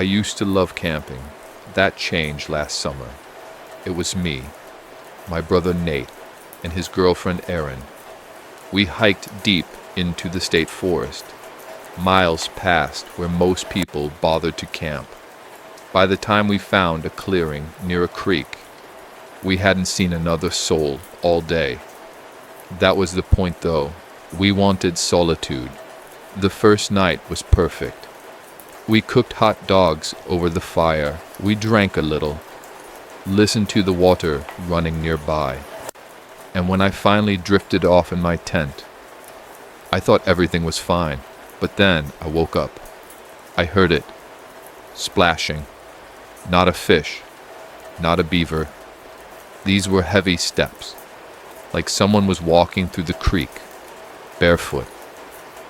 I used to love camping. That changed last summer. It was me, my brother Nate, and his girlfriend Erin. We hiked deep into the state forest, miles past where most people bothered to camp. By the time we found a clearing near a creek, we hadn't seen another soul all day. That was the point though. We wanted solitude. The first night was perfect. We cooked hot dogs over the fire. We drank a little, listened to the water running nearby. And when I finally drifted off in my tent, I thought everything was fine. But then I woke up. I heard it. Splashing. Not a fish. Not a beaver. These were heavy steps, like someone was walking through the creek, barefoot.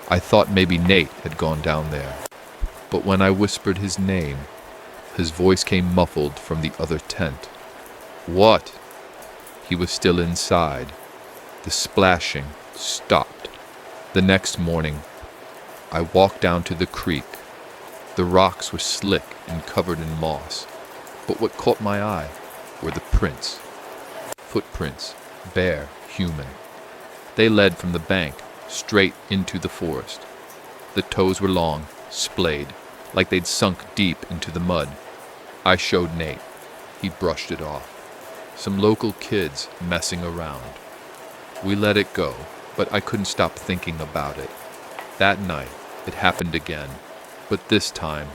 I thought maybe Nate had gone down there. But when I whispered his name, his voice came muffled from the other tent. What? He was still inside. The splashing stopped. The next morning, I walked down to the creek. The rocks were slick and covered in moss, but what caught my eye were the prints. Footprints, bare, human. They led from the bank straight into the forest. The toes were long, splayed, like they'd sunk deep into the mud. I showed Nate. He brushed it off. Some local kids messing around. We let it go, but I couldn't stop thinking about it. That night, it happened again, but this time,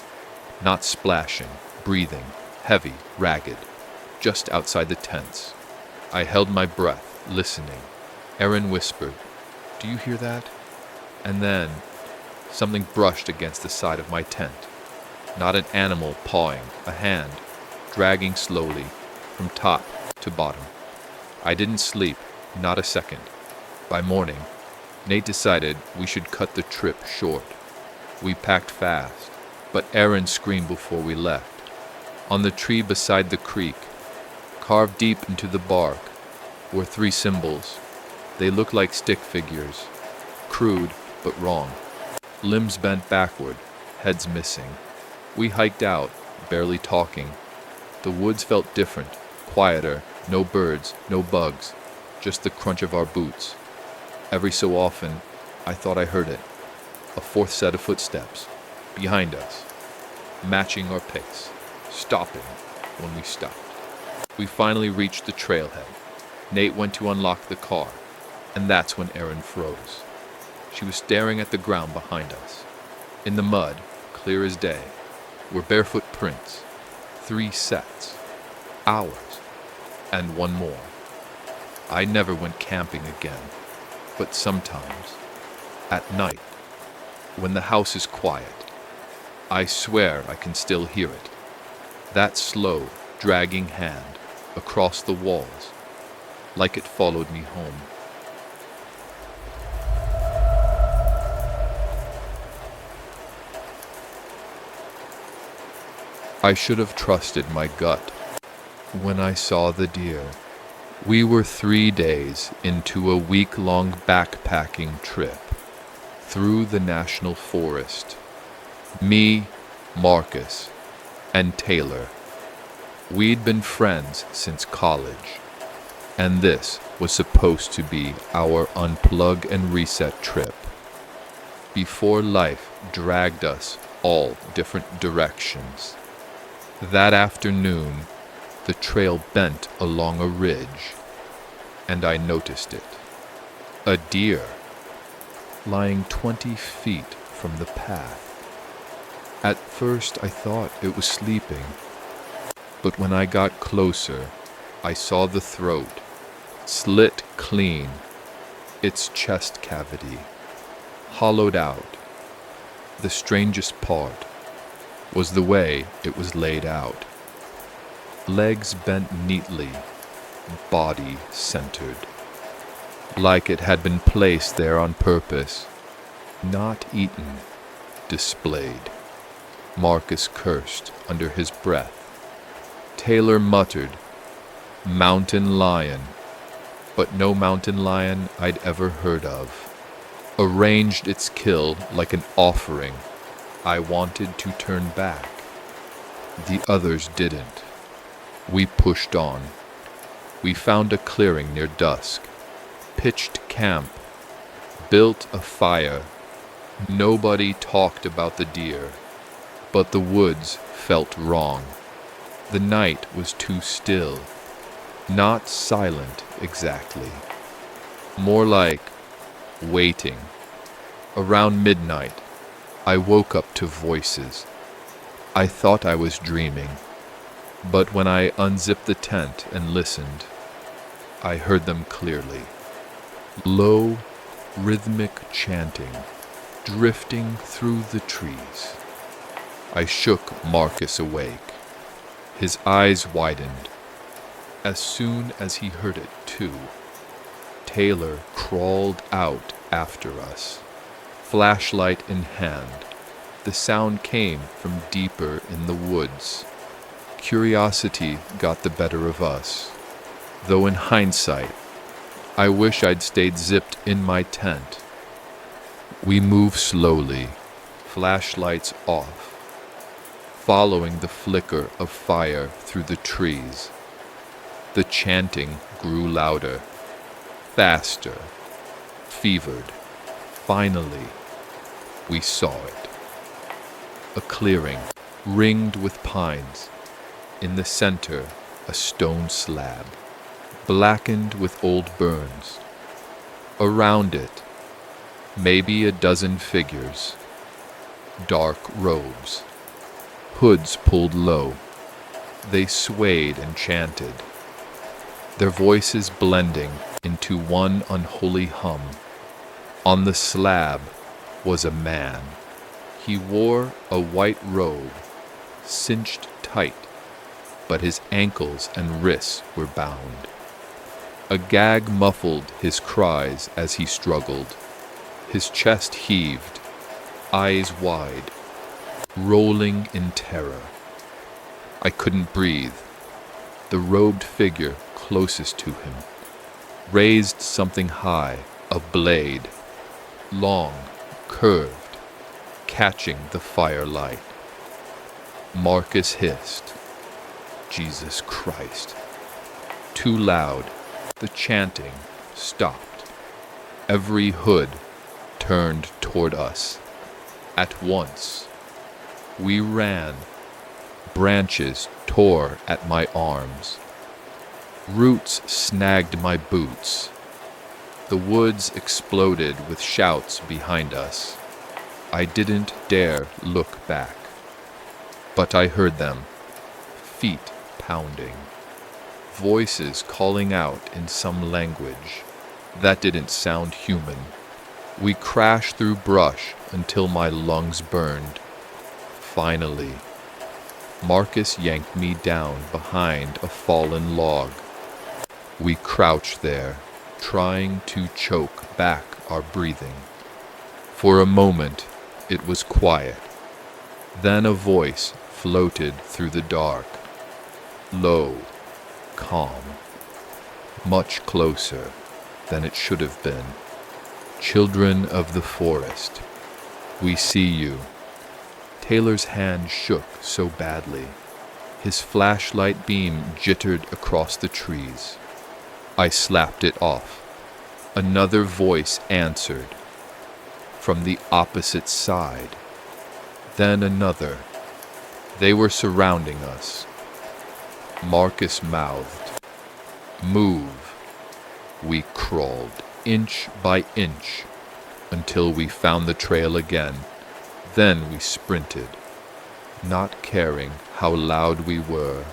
not splashing, breathing, heavy, ragged, just outside the tents. I held my breath, listening. Erin whispered, "Do you hear that?" And then, something brushed against the side of my tent. Not an animal pawing, a hand, dragging slowly, from top to bottom. I didn't sleep, not a second. By morning, Nate decided we should cut the trip short. We packed fast, but Erin screamed before we left. On the tree beside the creek, carved deep into the bark, were 3 symbols. They looked like stick figures, crude but wrong. Limbs bent backward, heads missing. We hiked out, barely talking. The woods felt different, quieter, no birds, no bugs, just the crunch of our boots. Every so often, I thought I heard it. A 4th set of footsteps, behind us, matching our pace, stopping when we stopped. We finally reached the trailhead. Nate went to unlock the car, and that's when Erin froze. She was staring at the ground behind us. In the mud, clear as day, were barefoot prints, 3 sets, ours, and one more. I never went camping again, but sometimes, at night, when the house is quiet, I swear I can still hear it. That slow, dragging hand across the walls, like it followed me home. I should have trusted my gut when I saw the deer. We were 3 days into a week-long backpacking trip through the national forest. Me, Marcus, and Taylor. We'd been friends since college, and this was supposed to be our unplug and reset trip. Before life dragged us all different directions. That afternoon, the trail bent along a ridge, and I noticed it. A deer, lying 20 feet from the path. At first I thought it was sleeping, but when I got closer, I saw the throat, slit clean, its chest cavity, hollowed out. The strangest part was the way it was laid out. Legs bent neatly, body centered, like it had been placed there on purpose, not eaten, displayed. Marcus cursed under his breath. Taylor muttered, "Mountain lion," but no mountain lion I'd ever heard of. Arranged its kill like an offering. I wanted to turn back, The others didn't. We pushed on. We found a clearing near dusk, pitched camp, built a fire. Nobody talked about the deer, but the woods felt wrong. The night was too still, not silent exactly, more like waiting. Around midnight, I woke up to voices. I thought I was dreaming, but when I unzipped the tent and listened, I heard them clearly. Low, rhythmic chanting, drifting through the trees. I shook Marcus awake. His eyes widened. As soon as he heard it, too, Taylor crawled out after us, flashlight in hand. The sound came from deeper in the woods. Curiosity got the better of us, though in hindsight, I wish I'd stayed zipped in my tent. We moved slowly, flashlights off, following the flicker of fire through the trees. The chanting grew louder, faster, fevered. Finally, we saw it. A clearing, ringed with pines. In the center, a stone slab, blackened with old burns. Around it, maybe a dozen figures, dark robes, hoods pulled low. They swayed and chanted, their voices blending into one unholy hum. On the slab was a man. He wore a white robe, cinched tight, but his ankles and wrists were bound. A gag muffled his cries as he struggled. His chest heaved, eyes wide, rolling in terror. I couldn't breathe. The robed figure closest to him raised something high, a blade, long, curved, catching the firelight. Marcus hissed, Jesus Christ. Too loud, the chanting stopped. Every hood turned toward us. At once, we ran. Branches tore at my arms. Roots snagged my boots. The woods exploded with shouts behind us. I didn't dare look back, but I heard them, feet pounding, voices calling out in some language that didn't sound human. We crashed through brush until my lungs burned. Finally, Marcus yanked me down behind a fallen log. We crouched there, trying to choke back our breathing. For a moment, it was quiet. Then a voice floated through the dark, low, calm, much closer than it should have been. Children of the forest, we see you. Taylor's hand shook so badly. His flashlight beam jittered across the trees. I slapped it off. Another voice answered, from the opposite side. Then another. They were surrounding us. Marcus mouthed, move. We crawled, inch by inch, until we found the trail again. Then we sprinted, not caring how loud we were.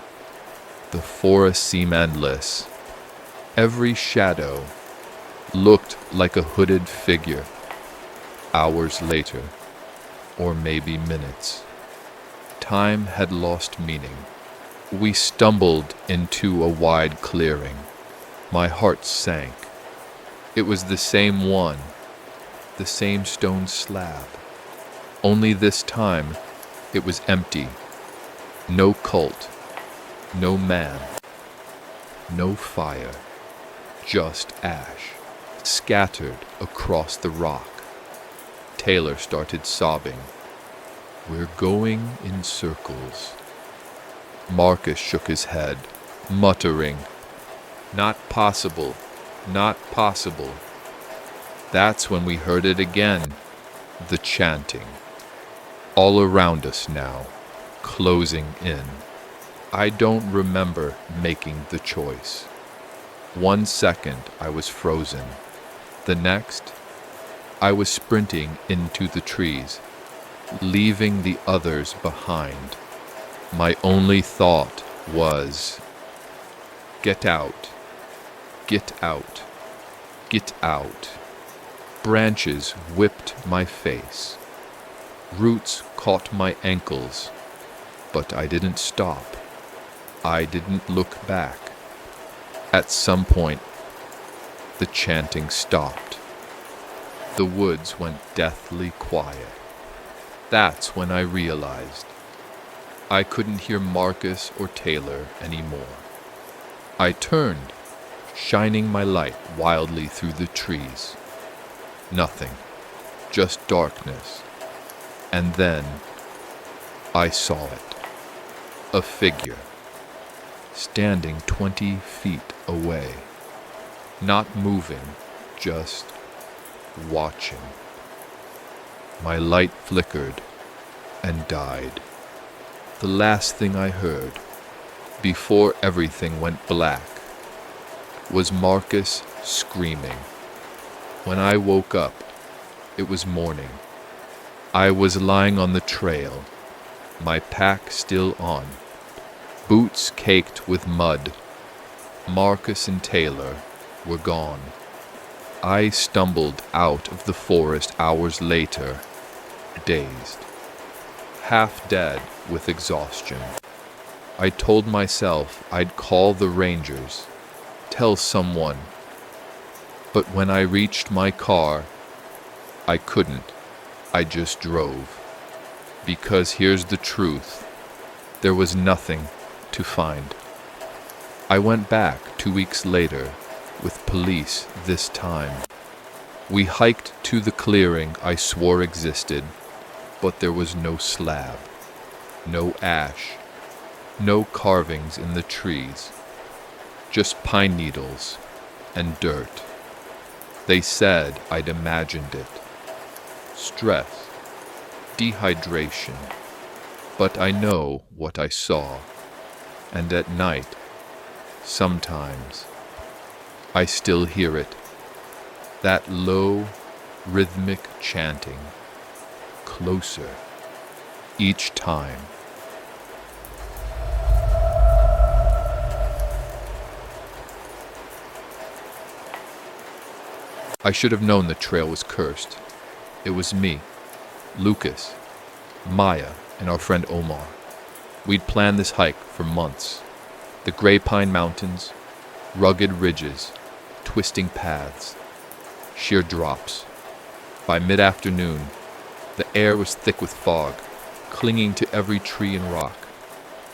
The forest seemed endless. Every shadow looked like a hooded figure. Hours later, or maybe minutes, time had lost meaning. We stumbled into a wide clearing. My heart sank. It was the same one, the same stone slab. Only this time, it was empty. No cult, no man, no fire, just ash, scattered across the rock. Taylor started sobbing. We're going in circles. Marcus shook his head, muttering, "Not possible, not possible." That's when we heard it again, the chanting. All around us now, closing in. I don't remember making the choice. 1 second I was frozen. The next, I was sprinting into the trees, leaving the others behind. My only thought was, get out, get out, get out. Branches whipped my face. Roots caught my ankles, but I didn't stop. I didn't look back. At some point, the chanting stopped. The woods went deathly quiet. That's when I realized I couldn't hear Marcus or Taylor anymore. I turned, shining my light wildly through the trees. Nothing, just darkness. And then I saw it. A figure, standing 20 feet away. Not moving, just watching. My light flickered and died. The last thing I heard, before everything went black, was Marcus screaming. When I woke up, it was morning. I was lying on the trail, my pack still on, boots caked with mud. Marcus and Taylor were gone. I stumbled out of the forest hours later, dazed, half dead with exhaustion. I told myself I'd call the rangers, tell someone. But when I reached my car, I couldn't. I just drove. Because here's the truth. There was nothing to find. I went back 2 weeks later, with police this time. We hiked to the clearing I swore existed, but there was no slab, no ash, no carvings in the trees, just pine needles and dirt. They said I'd imagined it. Stress, dehydration, but I know what I saw, and at night, sometimes, I still hear it, that low, rhythmic chanting, closer, each time. I should have known the trail was cursed. It was me, Lucas, Maya, and our friend Omar. We'd planned this hike for months. The Gray Pine Mountains, rugged ridges, twisting paths, sheer drops. By mid-afternoon, the air was thick with fog, clinging to every tree and rock.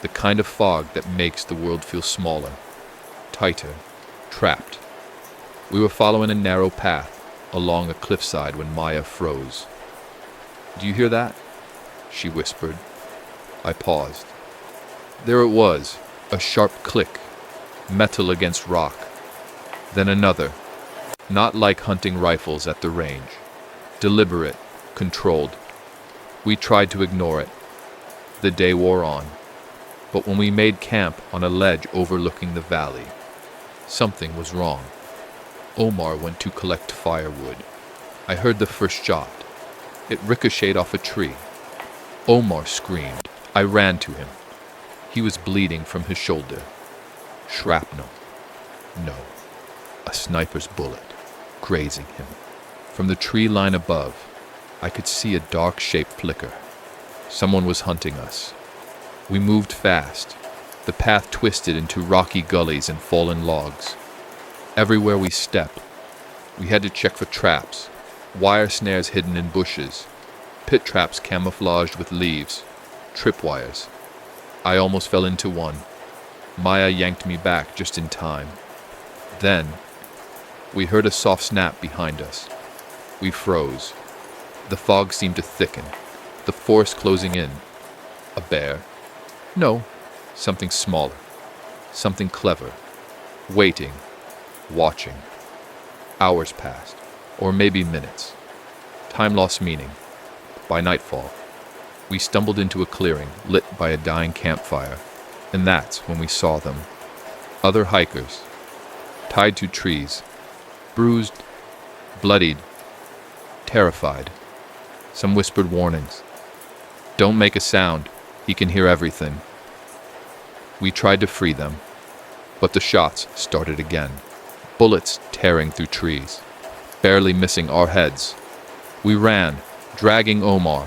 The kind of fog that makes the world feel smaller, tighter, trapped. We were following a narrow path along a cliffside when Maya froze. "Do you hear that?" she whispered. I paused. There it was, a sharp click, metal against rock. Then another, not like hunting rifles at the range. Deliberate, controlled. We tried to ignore it. The day wore on. But when we made camp on a ledge overlooking the valley, something was wrong. Omar went to collect firewood. I heard the first shot. It ricocheted off a tree. Omar screamed. I ran to him. He was bleeding from his shoulder. Shrapnel. No. A sniper's bullet, grazing him. From the tree line above, I could see a dark shape flicker. Someone was hunting us. We moved fast. The path twisted into rocky gullies and fallen logs. Everywhere we stepped, we had to check for traps, wire snares hidden in bushes, pit traps camouflaged with leaves, tripwires. I almost fell into one. Maya yanked me back just in time. Then, we heard a soft snap behind us. We froze. The fog seemed to thicken, the forest closing in. A bear? No, something smaller, something clever, waiting, watching. Hours passed, or maybe minutes. Time lost meaning. By nightfall, we stumbled into a clearing lit by a dying campfire, and that's when we saw them. Other hikers, tied to trees, bruised, bloodied, terrified. Some whispered warnings. Don't make a sound, he can hear everything. We tried to free them, but the shots started again, bullets tearing through trees, barely missing our heads. We ran, dragging Omar.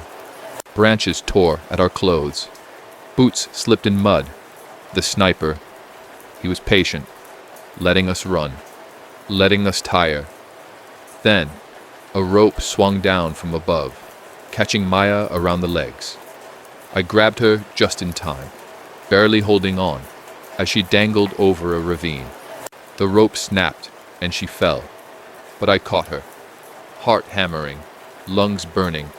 Branches tore at our clothes. Boots slipped in mud. The sniper, he was patient, letting us run, letting us tire. Then, a rope swung down from above, catching Maya around the legs. I grabbed her just in time, barely holding on, as she dangled over a ravine. The rope snapped, and she fell, but I caught her, heart hammering, lungs burning.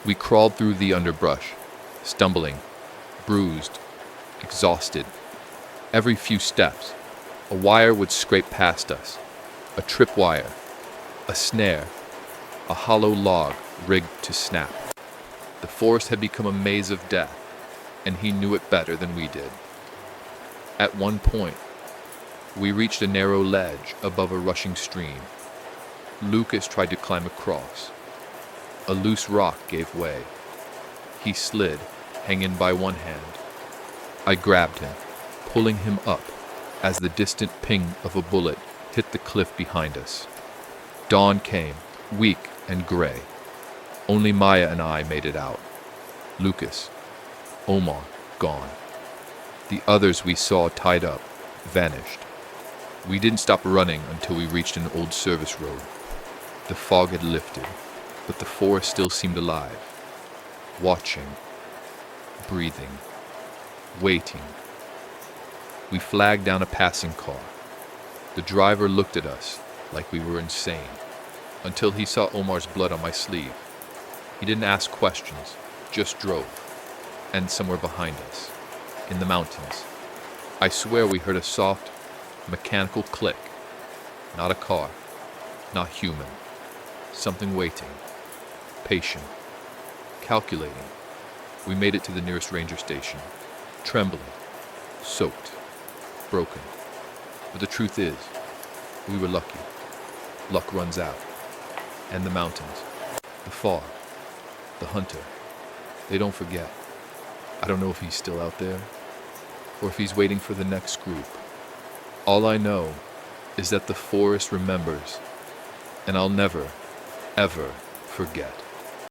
We crawled through the underbrush, stumbling, bruised, exhausted. Every few steps, a wire would scrape past us, a tripwire, a snare, a hollow log rigged to snap. The forest had become a maze of death, and he knew it better than we did. At one point, we reached a narrow ledge above a rushing stream. Lucas tried to climb across. A loose rock gave way. He slid, hanging by one hand. I grabbed him, pulling him up as the distant ping of a bullet hit the cliff behind us. Dawn came, weak and gray. Only Maya and I made it out. Lucas, Omar, gone. The others we saw tied up, vanished. We didn't stop running until we reached an old service road. The fog had lifted, but the forest still seemed alive. Watching, breathing, waiting. We flagged down a passing car. The driver looked at us like we were insane, until he saw Omar's blood on my sleeve. He didn't ask questions, just drove. And somewhere behind us, in the mountains, I swear we heard a soft, mechanical click. Not a car, not human. Something waiting, patient, calculating. We made it to the nearest ranger station, trembling, soaked, broken. But the truth is, we were lucky. Luck runs out. And the mountains, the fog, the hunter, they don't forget. I don't know if he's still out there, or if he's waiting for the next group. All I know is that the forest remembers, and I'll never, ever forget.